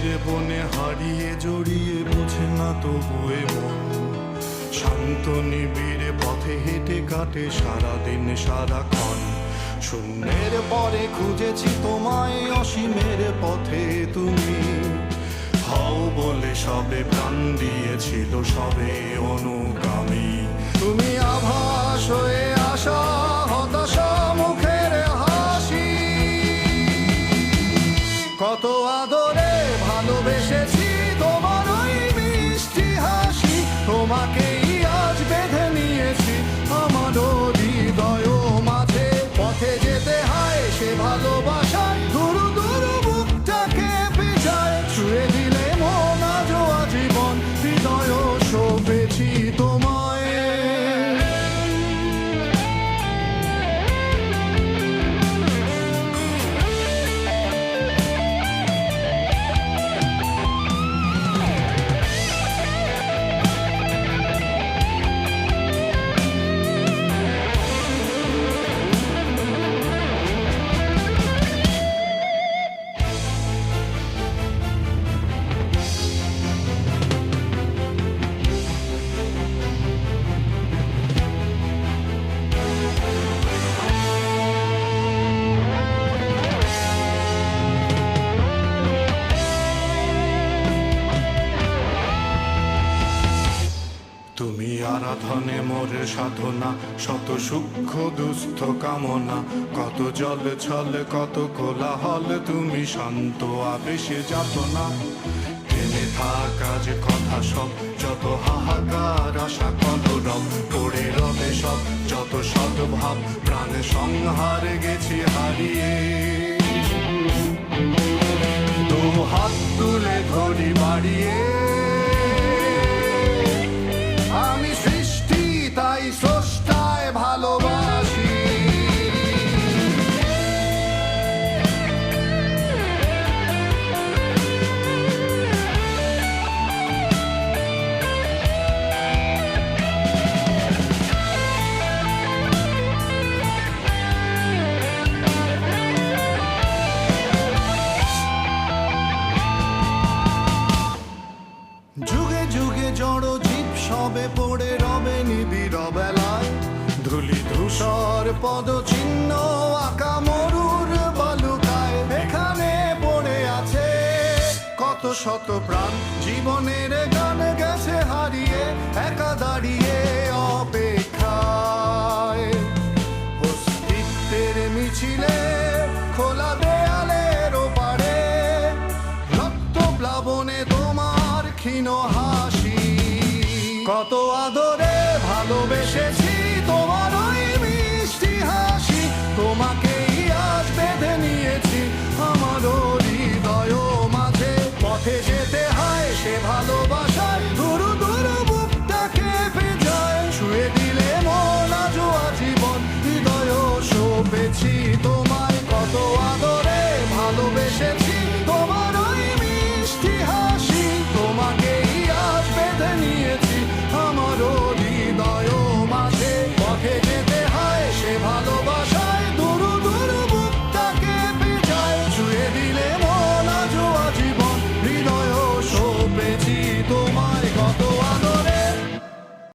গভীরে বনে হারিয়ে জড়িয়ে বোঝে না তবুয়ে মন। শান্ত নিবিড়ে পথে হেঁটে কাটে সারাদিন সারাক্ষণ। শূন্যের পরে খুঁজেছি তোমায়, অসীমের পথে তুমি হও বলে সবে প্রাণ দিয়েছিল, সবে অনুগামী। তুমি আভাস হয়ে আসা, হতাশা মুখের হাসি। কত আদরে ভালোবেসেছি তোমার ওই মিষ্টি হাসি। তোমাকেই আজ বেঁধে নিয়েছি আমার হৃদয় মাঝে। পথে যেতে হয় সে ভালোবাসায়, দুরু দুরু বুকটাকে পেঁচায়। ছুঁয়ে দিলে মন আজও আজীবন, হৃদয় শোভেছি তোমায়। তুমি আরাধনে মোর সাধনা, শত সূক্ষ্ম দুস্থ কামনা। কত জল ছল কত কোলাহল, তুমি শান্ত আবেশে যাতনা। টেনে থাকা যে কথা সব, যত হাহাকার আশা কলরব। পড়ে রবে সব যত সদ্ভাব, প্রাণ সংহারে গেছি হারিয়ে। দু হাত তুলে ধরি বাড়িয়ে, আমি সৃষ্টি তাই স্রষ্টায় ভালোবাসি। যুগে যুগে জড় জীব সবে পড়ে রবে নিবিড় বেলায়। ধুলি ধূসর পদ চিহ্ন আঁকা মরুর বালুকায়। এখানে পড়ে আছে কত শত প্রাণ, জীবনের গান গেছে হারিয়ে, একা দাঁড়িয়ে অপেক্ষায়। অস্তিত্বের মিছিলে